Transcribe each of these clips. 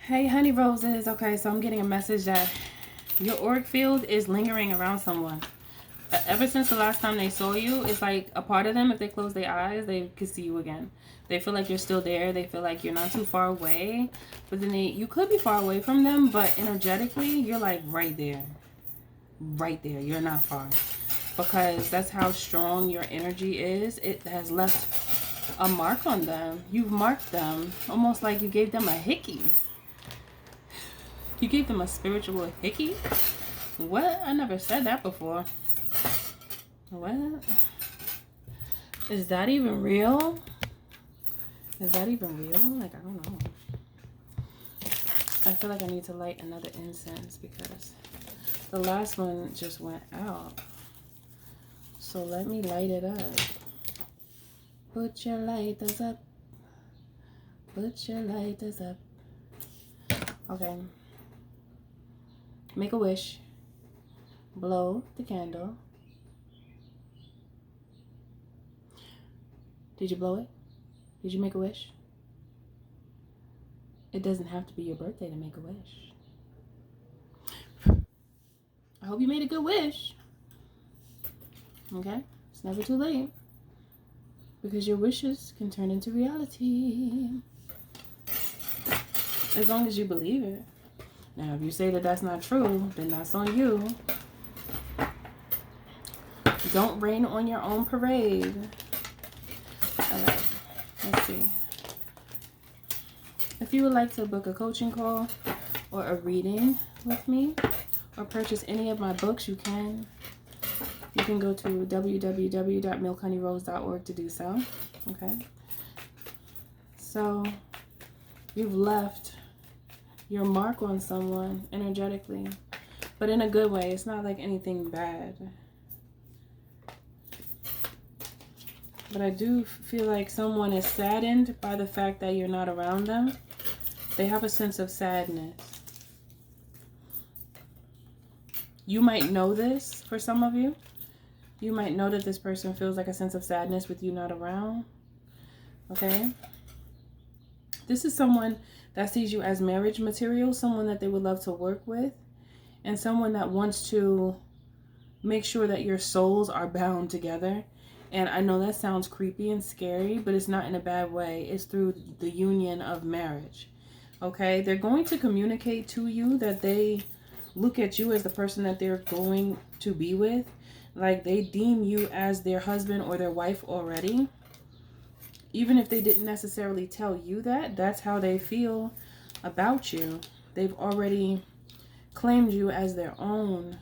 Hey, honey roses. Okay, so I'm getting a message that your auric field is lingering around someone. Ever since the last time they saw you, it's like a part of them, if they close their eyes, they could see you again. They feel like you're still there. They feel like you're not too far away. But then you could be far away from them, but energetically, you're like right there. Right there. You're not far. Because that's how strong your energy is. It has left a mark on them. You've marked them. Almost like you gave them a hickey. You gave them a spiritual hickey? What? I never said that before. What? Is that even real? Is that even real? Like, I don't know. I feel like I need to light another incense because the last one just went out. So let me light it up. Put your lighters up. Put your lighters up. Okay. Make a wish. Blow the candle. Did you blow it? Did you make a wish? It doesn't have to be your birthday to make a wish. I hope you made a good wish. Okay? It's never too late. Because your wishes can turn into reality. As long as you believe it. Now, if you say that that's not true, then that's on you. Don't rain on your own parade. All right, let's see. If you would like to book a coaching call or a reading with me or purchase any of my books, you can. You can go to www.milkhoneyRose.org to do so. Okay. So, you've left your mark on someone energetically, but in a good way. It's not like anything bad. But I do feel like someone is saddened by the fact that you're not around them. They have a sense of sadness. You might know this for some of you. You might know that this person feels like a sense of sadness with you not around. Okay? This is someone that sees you as marriage material, someone that they would love to work with, and someone that wants to make sure that your souls are bound together. And I know that sounds creepy and scary, but it's not in a bad way. It's through the union of marriage. Okay? They're going to communicate to you that they look at you as the person that they're going to be with. Like they deem you as their husband or their wife already. Even if they didn't necessarily tell you that, that's how they feel about you. They've already claimed you as their own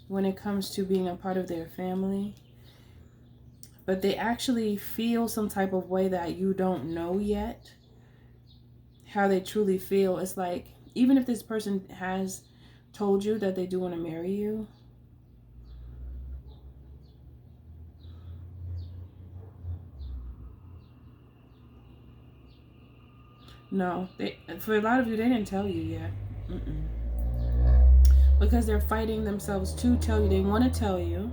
when it comes to being a part of their family. But they actually feel some type of way that you don't know yet. How they truly feel. It's like, even if this person has told you that they do want to marry you, no, for a lot of you, they didn't tell you yet. Because they're fighting themselves to tell you. They want to tell you,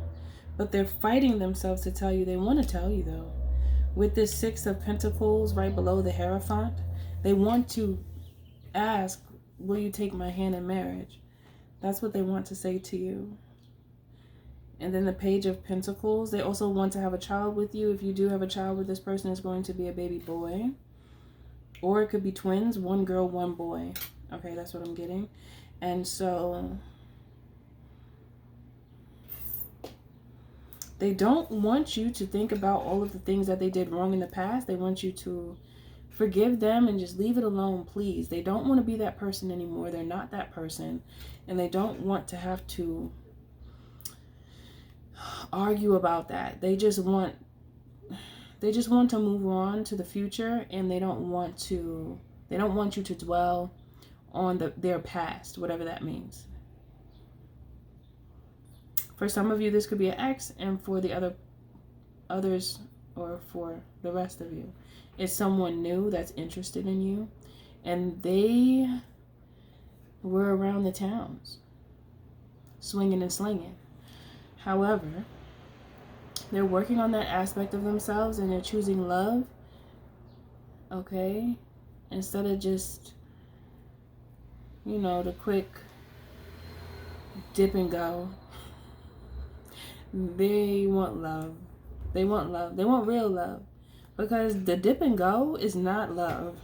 but they're fighting themselves to tell you. They want to tell you, though. With this Six of Pentacles right below the Hierophant, they want to ask, will you take my hand in marriage? That's what they want to say to you. And then the Page of Pentacles, they also want to have a child with you. If you do have a child with this person, it's going to be a baby boy. Or it could be twins, one girl, one boy. Okay, that's what I'm getting. And so they don't want you to think about all of the things that they did wrong in the past. They want you to forgive them and just leave it alone, please. They don't want to be that person anymore. They're not that person. And they don't want to have to argue about that. They just want to move on to the future, and they don't want you to dwell on their past, whatever that means. For some of you, this could be an ex, and for the others, or for the rest of you, it's someone new that's interested in you, and they were around the towns, swinging and slinging. However, they're working on that aspect of themselves, and they're choosing love, okay, instead of just you know, the quick dip and go. They want love. They want love. They want real love. Because the dip and go is not love.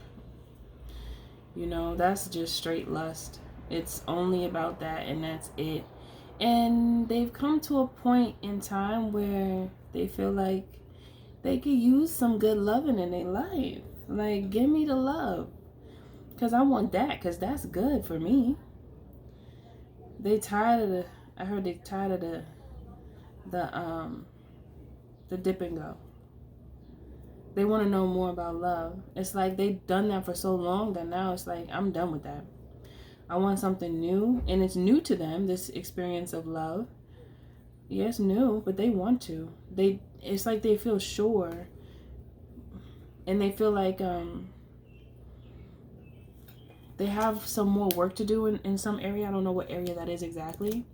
You know, that's just straight lust. It's only about that, and that's it. And they've come to a point in time where they feel like they could use some good loving in their life. Like, give me the love. Because I want that, because that's good for me. They tired of the, I heard they tired of the dip and go. They want to know more about love. It's like they've done that for so long that now it's like, I'm done with that. I want something new, and it's new to them, this experience of love. Yes, new, but they want to. It's like they feel sure, and they feel like they have some more work to do in some area. I don't know what area that is exactly,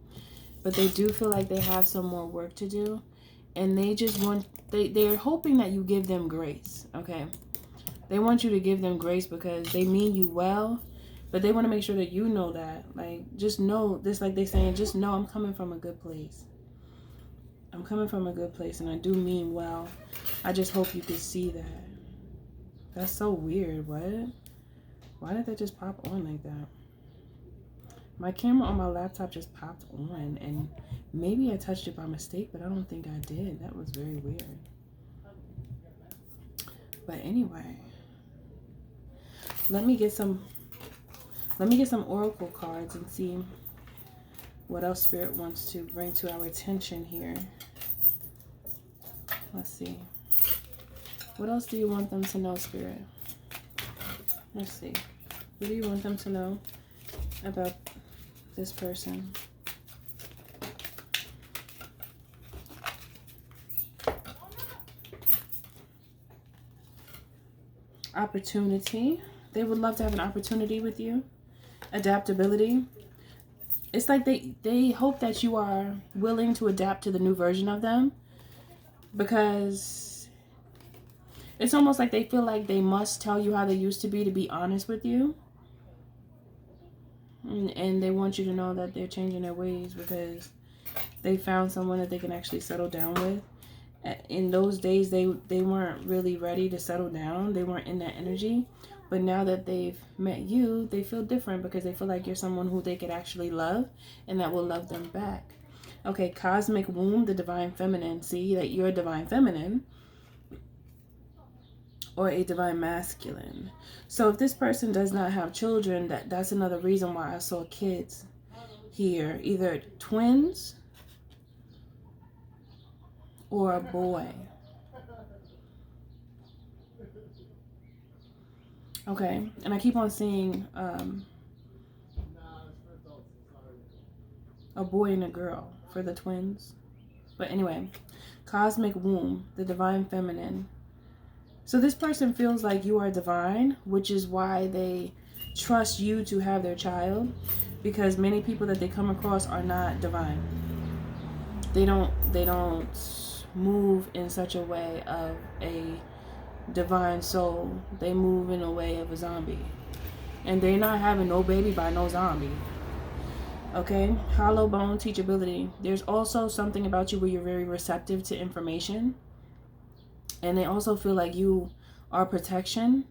but they do feel like they have some more work to do, and they just want, they're hoping that you give them grace, okay? They want you to give them grace because they mean you well, but they want to make sure that you know that. Like, just know this, like they saying, just know I'm coming from a good place. I'm coming from a good place, and I do mean well. I just hope you could see that. That's so weird. What? Why did that just pop on like that? My camera on my laptop just popped on, and maybe I touched it by mistake, but I don't think I did. That was very weird. But anyway, let me get some oracle cards and see what else Spirit wants to bring to our attention here. Let's see. What else do you want them to know, Spirit? Let's see. What do you want them to know about this person? Opportunity. They would love to have an opportunity with you. Adaptability. It's like they hope that you are willing to adapt to the new version of them, because it's almost like they feel like they must tell you how they used to be honest with you. And they want you to know that they're changing their ways because they found someone that they can actually settle down with. In those days, they weren't really ready to settle down. They weren't in that energy. But now that they've met you, they feel different because they feel like you're someone who they could actually love and that will love them back. Okay, cosmic womb, the divine feminine. See that you're a divine feminine or a divine masculine. So if this person does not have children, that's another reason why I saw kids here. Either twins or a boy. Okay, and I keep on seeing a boy and a girl for the twins. But anyway, cosmic womb, the divine feminine. So this person feels like you are divine, which is why they trust you to have their child, because many people that they come across are not divine. They don't move in such a way of a divine soul. They move in a way of a zombie, and they're not having no baby by no zombie. Okay, hollow bone teachability. There's also something about you where you're very receptive to information, and they also feel like you are protection.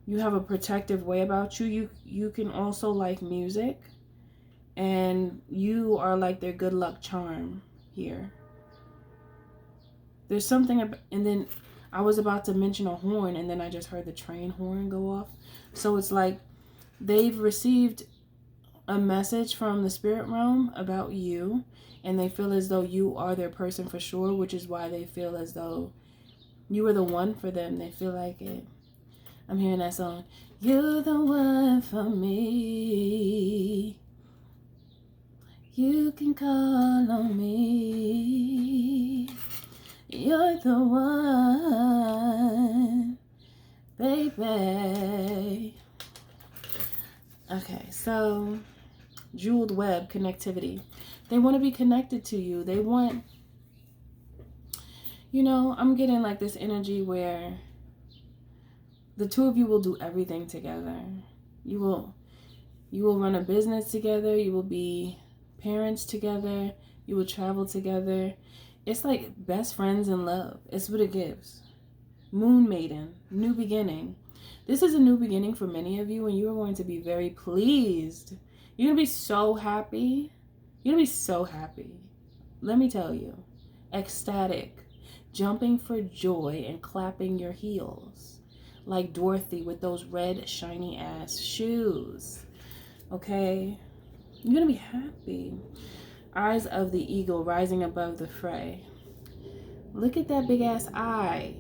You have a protective way about you. You can also like music, and you are like their good luck charm here. There's something, and then I was about to mention a horn, and then I just heard the train horn go off. So it's like they've received a message from the spirit realm about you, and they feel as though you are their person for sure, which is why they feel as though you are the one for them. They feel like it. I'm hearing that song. You're the one for me. You can call on me. You're the one, baby. Okay, so jeweled web connectivity. They want to be connected to you. They want, you know, I'm getting like this energy where the two of you will do everything together. You will, You will run a business together. You will be parents together. You will travel together. It's like best friends in love. It's what it gives. Moon maiden, new beginning. This is a new beginning for many of you, and you are going to be very pleased. You're going to be so happy. You're going to be so happy. Let me tell you. Ecstatic. Jumping for joy and clapping your heels. Like Dorothy with those red shiny ass shoes. Okay? You're going to be happy. Eyes of the eagle rising above the fray. Look at that big ass eye.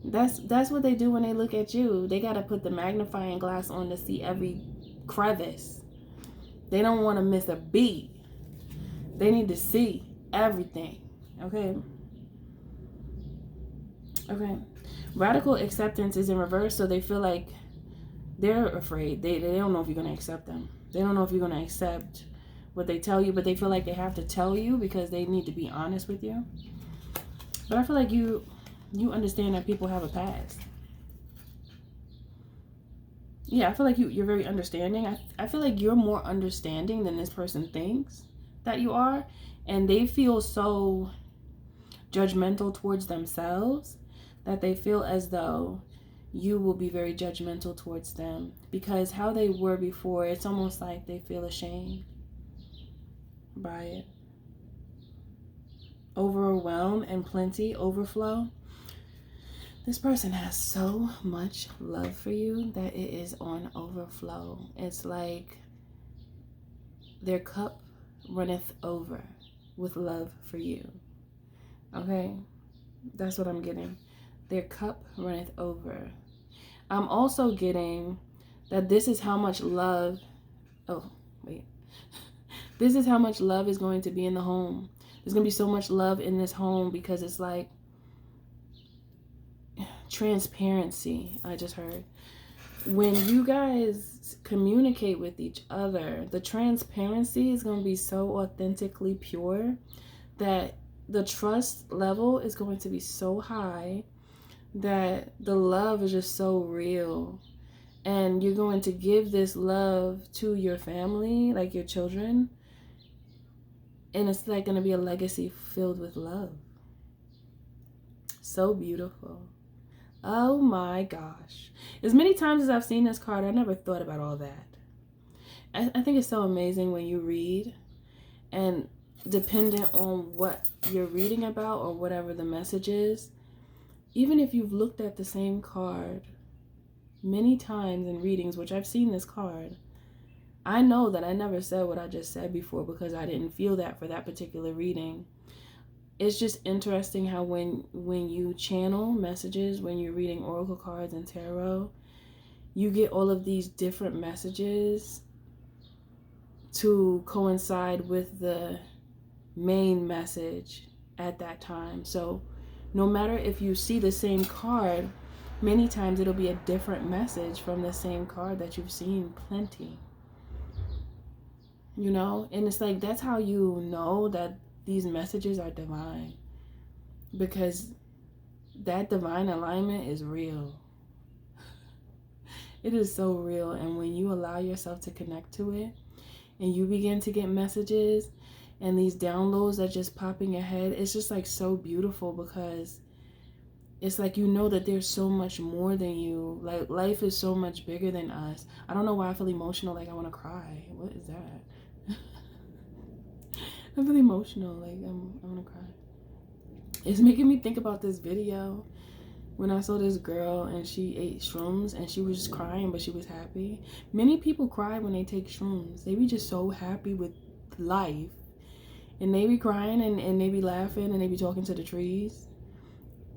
That's what they do when they look at you. They got to put the magnifying glass on to see every crevice. They don't want to miss a beat. They need to see everything. Okay? Okay. Radical acceptance is in reverse, so they feel like they're afraid. They don't know if you're going to accept them. They don't know if you're going to accept what they tell you, but they feel like they have to tell you because they need to be honest with you. But I feel like you understand that people have a past. Yeah, I feel like you're very understanding. I feel like you're more understanding than this person thinks that you are. And they feel so judgmental towards themselves that they feel as though you will be very judgmental towards them. Because how they were before, it's almost like they feel ashamed by it. Overwhelm and plenty, overflow. This person has so much love for you that it is on overflow. It's like their cup runneth over with love for you. Okay? That's what I'm getting. Their cup runneth over. I'm also getting that this is how much love... Oh, wait. This is how much love is going to be in the home. There's going to be so much love in this home because it's like transparency. I just heard. When you guys communicate with each other, the transparency is going to be so authentically pure that the trust level is going to be so high that the love is just so real. And you're going to give this love to your family, like your children. And it's like going to be a legacy filled with love. So beautiful. Oh my gosh. As many times as I've seen this card, I never thought about all that. I think it's so amazing when you read, and dependent on what you're reading about or whatever the message is, even if you've looked at the same card many times in readings, which I've seen this card, I know that I never said what I just said before because I didn't feel that for that particular reading. It's just interesting how when you channel messages, when you're reading oracle cards and tarot, you get all of these different messages to coincide with the main message at that time. So no matter if you see the same card, many times it'll be a different message from the same card that you've seen plenty. You know? And it's like, that's how you know that these messages are divine. Because that divine alignment is real. It is so real. And when you allow yourself to connect to it, and you begin to get messages and these downloads that just pop in your head, it's just like so beautiful because it's like you know that there's so much more than you. Like life is so much bigger than us. I don't know why I feel emotional, like I want to cry. What is that? I feel emotional, like I want to cry. It's making me think about this video when I saw this girl and she ate shrooms and she was just crying, but she was happy. Many people cry when they take shrooms. They be just so happy with life. And they be crying and they be laughing and they be talking to the trees.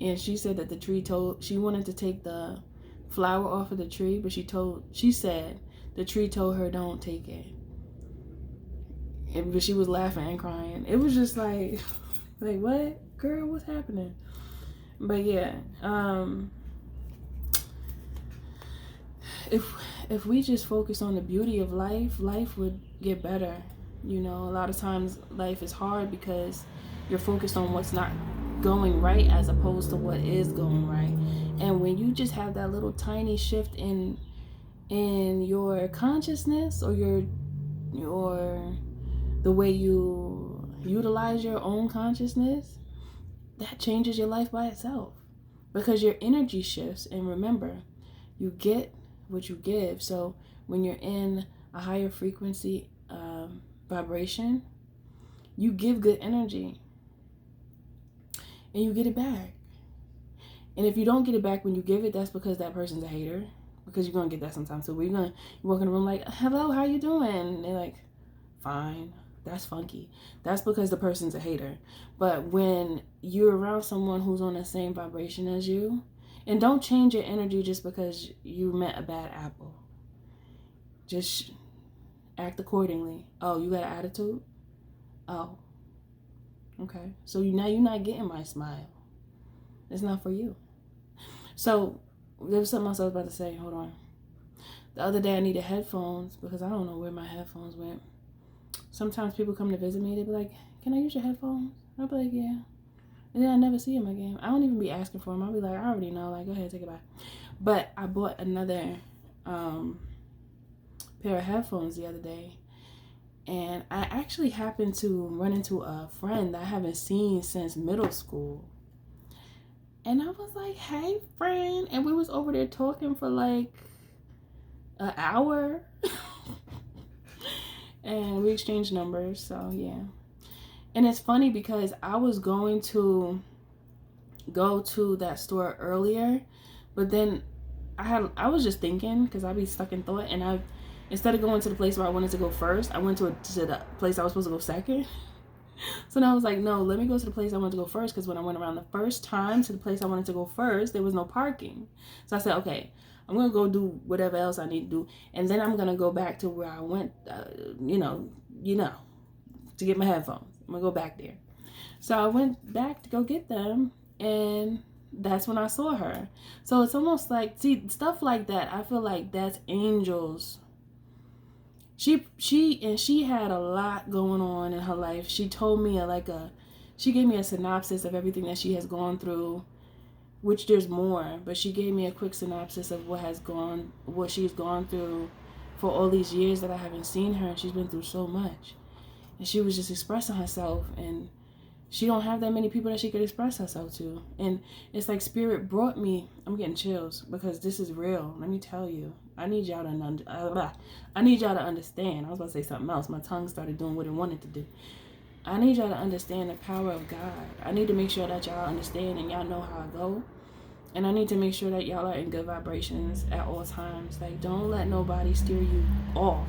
And she said that the tree she wanted to take the flower off of the tree, but she said the tree told her don't take it. But she was laughing and crying. It was just like what? Girl, what's happening? But yeah, if we just focus on the beauty of life, life would get better. You know, a lot of times life is hard because you're focused on what's not going right as opposed to what is going right. And when you just have that little tiny shift in in your consciousness or your the way you utilize your own consciousness, that changes your life by itself, because your energy shifts. And remember, you get what you give. So when you're in a higher frequency vibration, you give good energy and you get it back. And if you don't get it back when you give it, that's because that person's a hater, because you're going to get that sometimes. So you walk in the room like, hello, how you doing? And they're like, fine. That's funky. That's because the person's a hater. But when you're around someone who's on the same vibration as you, and don't change your energy just because you met a bad apple. Just act accordingly. Oh, you got an attitude? Oh, okay. So now you're not getting my smile. It's not for you. So there was something else I was about to say. Hold on. The other day I needed headphones because I don't know where my headphones went. Sometimes people come to visit me. They be like, can I use your headphones? I'll be like, yeah. And then I never see them again. I don't even be asking for them. I'll be like, I already know. Like, go ahead, take it back. But I bought another pair of headphones the other day. And I actually happened to run into a friend that I haven't seen since middle school. And I was like, hey, friend. And we was over there talking for like an hour. And we exchanged numbers. So, yeah. And it's funny because I was going to go to that store earlier. But then I was just thinking, because I'd be stuck in thought. And instead of going to the place where I wanted to go first, I went to the place I was supposed to go second. So now I was like, no, let me go to the place I wanted to go first, because when I went around the first time to the place I wanted to go first, there was no parking. So I said, okay, I'm going to go do whatever else I need to do, and then I'm going to go back to where I went, to get my headphones. I'm going to go back there. So I went back to go get them, and that's when I saw her. So it's almost like, see, stuff like that, I feel like that's angels. She had a lot going on in her life. She told me she gave me a synopsis of everything that she has gone through, which there's more, but she gave me a quick synopsis of what she's gone through for all these years that I haven't seen her. And she's been through so much, and she was just expressing herself, and she don't have that many people that she could express herself to. And it's like Spirit brought me, I'm getting chills because this is real. Let me tell you. I need y'all to understand. I was about to say something else. My tongue started doing what it wanted to do. I need y'all to understand the power of God. I need to make sure that y'all understand and y'all know how I go. And I need to make sure that y'all are in good vibrations at all times. Like, don't let nobody steer you off.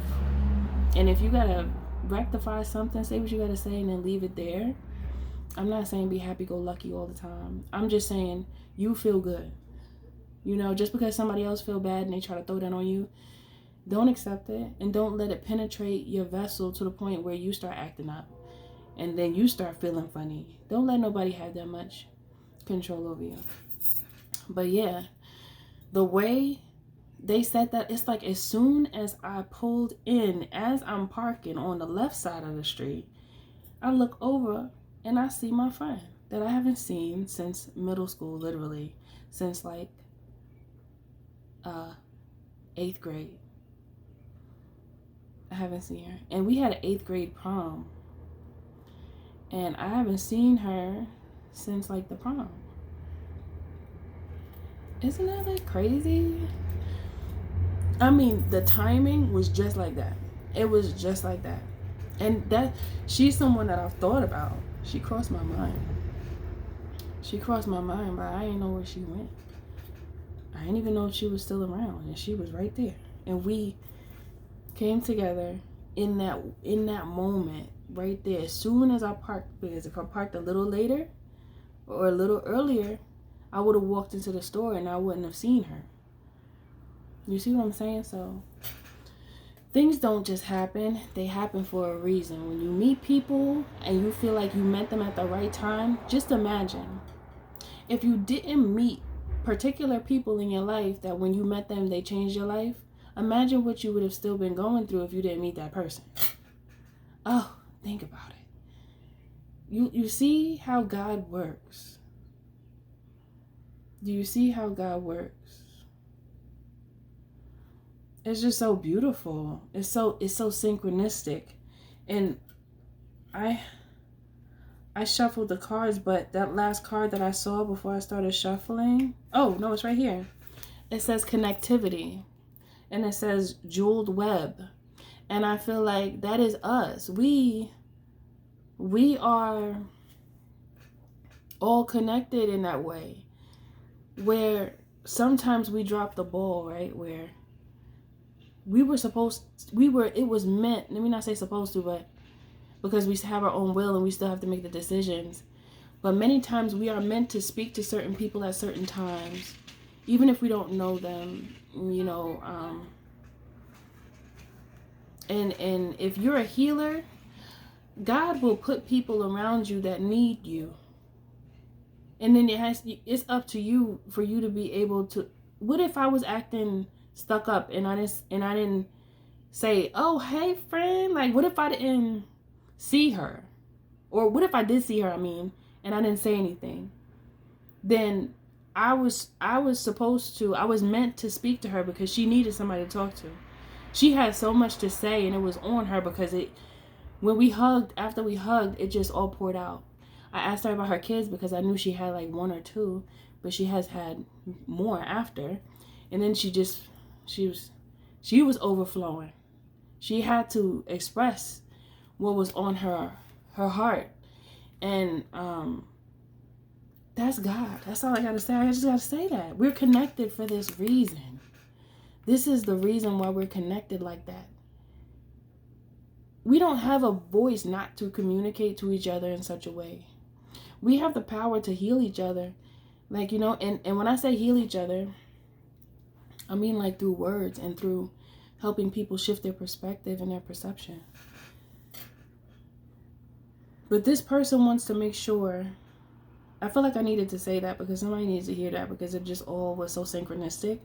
And if you gotta rectify something, say what you gotta say and then leave it there. I'm not saying be happy-go-lucky all the time. I'm just saying you feel good. Just because somebody else feel bad and they try to throw that on you, don't accept it, and don't let it penetrate your vessel to the point where you start acting up and then you start feeling funny. Don't let nobody have that much control over you. But yeah, the way they said that, it's like as soon as I pulled in, as I'm parking on the left side of the street, I look over and I see my friend that I haven't seen since middle school, literally, since like 8th grade. I haven't seen her. And we had an 8th grade prom. And I haven't seen her since like the prom. Isn't that like crazy? I mean, the timing was just like that. It was just like that. And she's someone that I've thought about. She crossed my mind. But I didn't know where she went. I didn't even know if she was still around, and she was right there. And we came together in that moment right there. As soon as I parked, because if I parked a little later or a little earlier, I would have walked into the store and I wouldn't have seen her. You see what I'm saying? So things don't just happen. They happen for a reason. When you meet people and you feel like you met them at the right time, just imagine if you didn't meet particular people in your life that when you met them, they changed your life. Imagine what you would have still been going through if you didn't meet that person. Oh, think about it. You see how God works. Do you see how God works? It's just so beautiful. It's so synchronistic. And I shuffled the cards, but that last card that I saw before I started shuffling, oh no, it's right here. It says connectivity, and it says jeweled web. And I feel like that is us. We are all connected in that way, where sometimes we drop the ball, right? Where it was meant, let me not say supposed to, but because we have our own will and we still have to make the decisions. But many times we are meant to speak to certain people at certain times, even if we don't know them, you know. And if you're a healer, God will put people around you that need you. And then it's up to you for you to be able to. What if I was acting stuck up and I didn't say, "Oh, hey, friend"? Like, what if I didn't see her, or what if I did see her? I mean, and I didn't say anything. Then I was meant to speak to her because she needed somebody to talk to. She had so much to say, and it was on her because after we hugged, it just all poured out. I asked her about her kids because I knew she had like one or two, but she has had more after. And then she was overflowing. She had to express what was on her heart. And that's God. That's all I gotta say. I just gotta say that. We're connected for this reason. This is the reason why we're connected like that. We don't have a voice not to communicate to each other in such a way. We have the power to heal each other. Like, you know, and when I say heal each other, I mean like through words and through helping people shift their perspective and their perception. But this person wants to make sure, I feel like I needed to say that because somebody needs to hear that, because it just all was so synchronistic.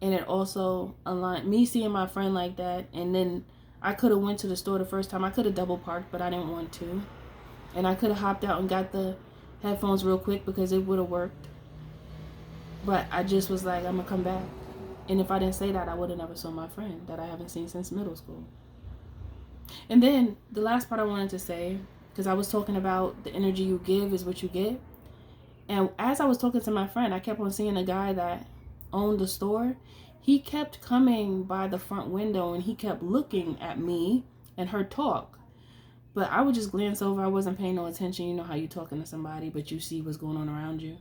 And it also aligned me seeing my friend like that. And then I could have went to the store the first time. I could have double parked, but I didn't want to. And I could have hopped out and got the headphones real quick because it would have worked. But I just was like, I'm going to come back. And if I didn't say that, I would have never saw my friend that I haven't seen since middle school. And then the last part I wanted to say, because I was talking about the energy you give is what you get. And as I was talking to my friend, I kept on seeing a guy that owned the store. He kept coming by the front window and he kept looking at me and her talk. But I would just glance over. I wasn't paying no attention. You know how you talking to somebody, but you see what's going on around you.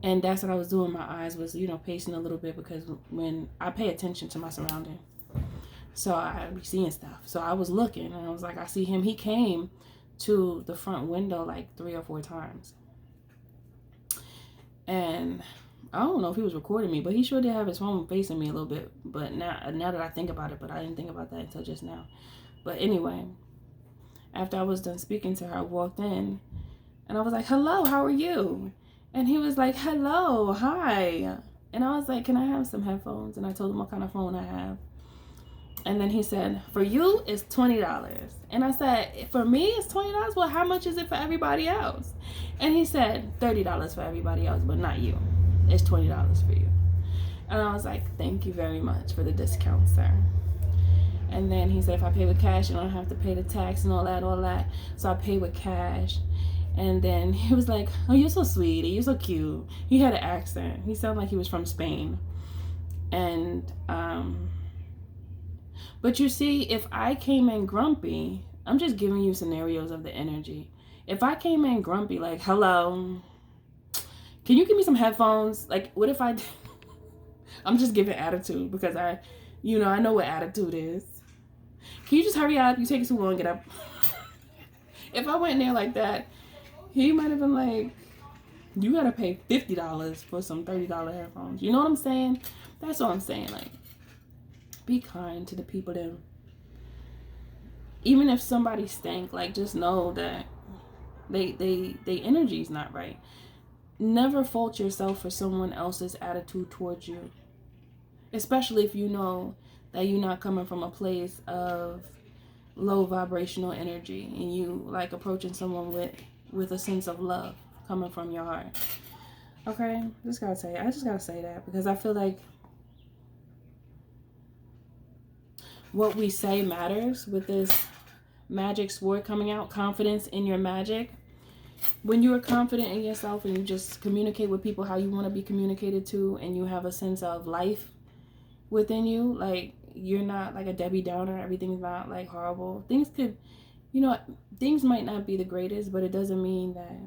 And that's what I was doing. My eyes was, you know, pacing a little bit because when I pay attention to my surrounding, so I be seeing stuff. So I was looking and I was like, I see him. He came to the front window like 3 or 4 times. And I don't know if he was recording me, but he sure did have his phone facing me a little bit. But now that I think about it, but I didn't think about that until just now. But anyway, after I was done speaking to her, I walked in and I was like, hello, how are you? And he was like, hello, hi. And I was like, can I have some headphones? And I told him what kind of phone I have. And then he said, for you, it's $20. And I said, for me, it's $20? Well, how much is it for everybody else? And he said, $30 for everybody else, but not you. It's $20 for you. And I was like, thank you very much for the discount, sir. And then he said, if I pay with cash, you don't have to pay the tax and all that. So I paid with cash. And then he was like, oh, you're so sweet. You're so cute. He had an accent. He sounded like he was from Spain. And, but you see, if I came in grumpy, I'm just giving you scenarios of the energy. If I came in grumpy, like, hello, can you give me some headphones? Like, what if I'm just giving attitude because I know what attitude is. Can you just hurry up? You take too long, get up. If I went in there like that, he might have been like, you gotta pay $50 for some $30 headphones. You know what I'm saying? That's what I'm saying. Like, be kind to the people that, even if somebody stank, like, just know that they energy's not right. Never fault yourself for someone else's attitude towards you, especially if you know that you're not coming from a place of low vibrational energy and you like approaching someone with a sense of love coming from your heart. Okay, I just gotta say that because I feel like what we say matters with this magic sword coming out. Confidence in your magic. When you are confident in yourself and you just communicate with people how you want to be communicated to, and you have a sense of life within you, like, you're not like a Debbie Downer. Everything's not like horrible. Things could, things might not be the greatest, but it doesn't mean that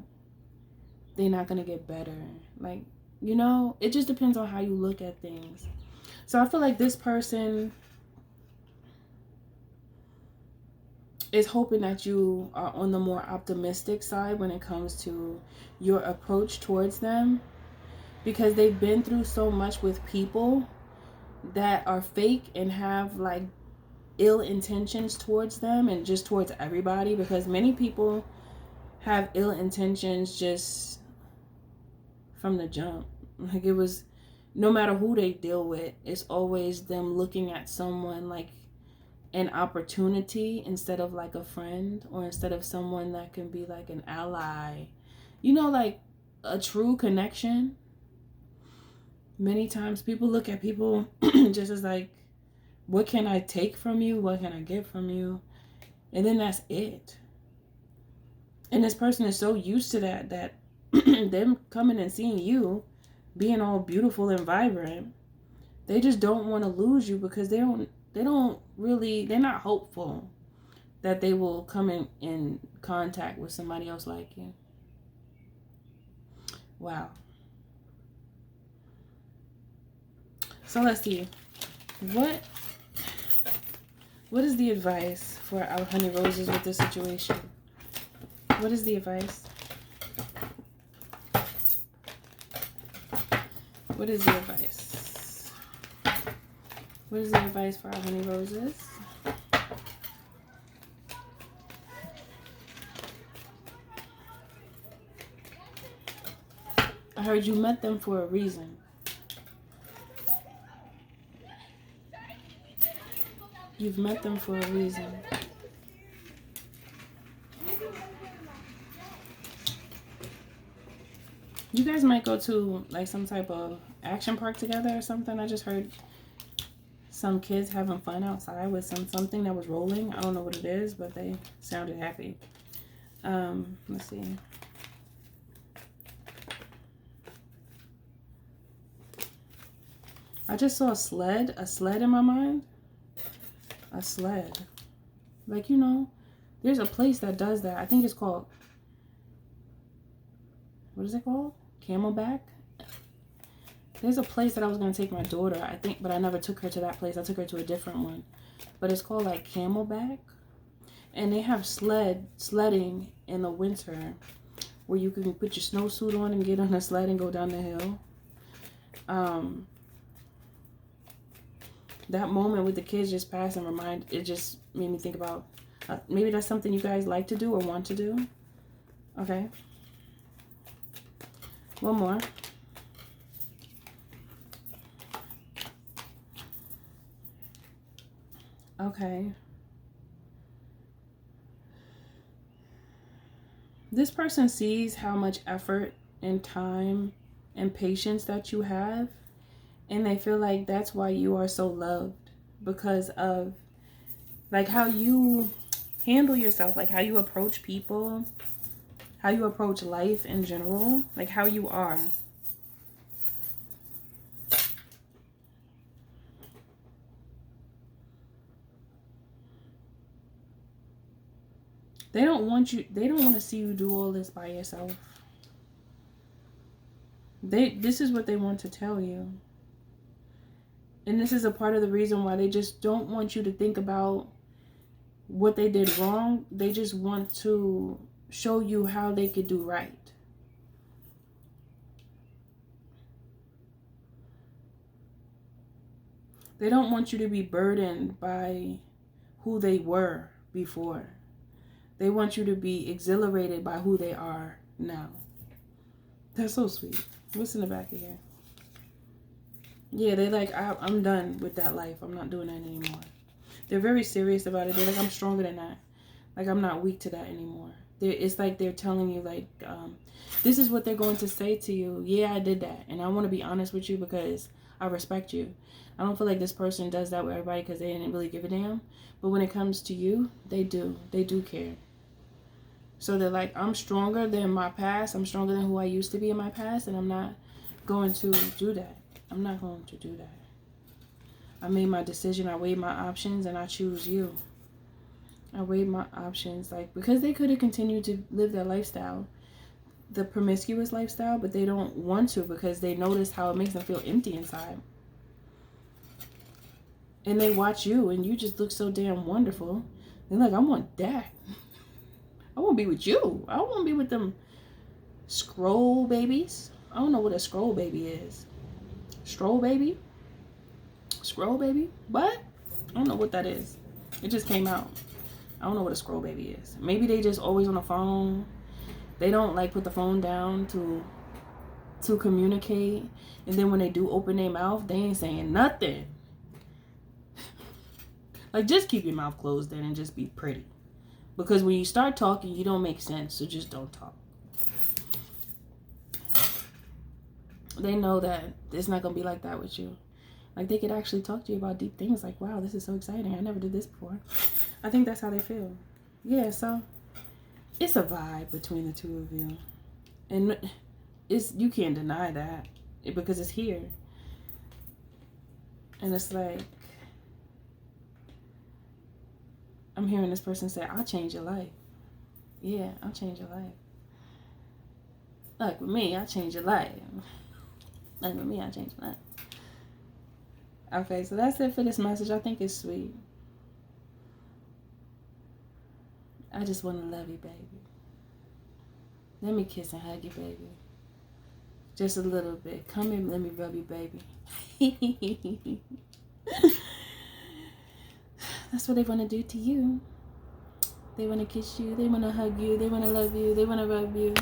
they're not going to get better. Like, it just depends on how you look at things. So I feel like this person is hoping that you are on the more optimistic side when it comes to your approach towards them, because they've been through so much with people that are fake and have like ill intentions towards them and just towards everybody, because many people have ill intentions just from the jump. Like, it was, no matter who they deal with, it's always them looking at someone like an opportunity instead of like a friend, or instead of someone that can be like an ally, like a true connection. Many times people look at people just as like, what can I take from you? What can I get from you? And then that's it. And this person is so used to that them coming and seeing you being all beautiful and vibrant, they just don't want to lose you, because they're not hopeful that they will come in contact with somebody else like you. Wow. So let's see. What is the advice for our honey roses with this situation? What is the advice? What is the advice? What is the advice for our honey roses? I heard you met them for a reason. You've met them for a reason. You guys might go to like some type of action park together or something. I just heard some kids having fun outside with something that was rolling. I don't know what it is, but they sounded happy. Let's see. I just saw a sled in my mind. A sled. Like, there's a place that does that. I think it's called, what is it called? Camelback? There's a place that I was going to take my daughter, I think, but I never took her to that place. I took her to a different one. But it's called like Camelback. And they have sledding in the winter where you can put your snowsuit on and get on a sled and go down the hill. That moment with the kids just passed and it just made me think about, maybe that's something you guys like to do or want to do. Okay. One more. Okay. This person sees how much effort and time and patience that you have, and they feel like that's why you are so loved, because of like how you handle yourself, like how you approach people, how you approach life in general, like how you are. They don't want to see you do all this by yourself. This is what they want to tell you. And this is a part of the reason why they just don't want you to think about what they did wrong. They just want to show you how they could do right. They don't want you to be burdened by who they were before. They want you to be exhilarated by who they are now. That's so sweet. What's in the back of here? Yeah, they like, I'm done with that life. I'm not doing that anymore. They're very serious about it. They're like, I'm stronger than that. Like, I'm not weak to that anymore. It's like they're telling you, like, this is what they're going to say to you. Yeah, I did that. And I want to be honest with you because I respect you. I don't feel like this person does that with everybody because they didn't really give a damn. But when it comes to you, they do. They do care. So they're like, I'm stronger than my past. I'm stronger than who I used to be in my past. And I'm not going to do that. I'm not going to do that. I made my decision. I weighed my options and I choose you. I weighed my options. Like, because they could have continued to live their lifestyle, the promiscuous lifestyle, but they don't want to because they notice how it makes them feel empty inside. And they watch you and you just look so damn wonderful. They're like, I want that. I want to be with you. I don't want to be with them scroll babies. I don't know what a scroll baby is. Stroll baby? Scroll baby? What? I don't know what that is. It just came out. I don't know what a scroll baby is. Maybe they just always on the phone. They don't like put the phone down to communicate. And then when they do open their mouth, they ain't saying nothing. Like, just keep your mouth closed then and just be pretty. Because when you start talking, you don't make sense. So just don't talk. They know that it's not going to be like that with you. Like, they could actually talk to you about deep things. Like, wow, this is so exciting. I never did this before. I think that's how they feel. Yeah, so it's a vibe between the two of you. And you can't deny that. Because it's here. And it's like, I'm hearing this person say, I'll change your life. Yeah, I'll change your life. Like with me, I'll change your life. Like with me, I'll change your life. Okay, so that's it for this message. I think it's sweet. I just want to love you, baby. Let me kiss and hug you, baby. Just a little bit. Come here, let me rub you, baby. That's what they want to do to you. They want to kiss you. They want to hug you. They want to love you. They want to rub you.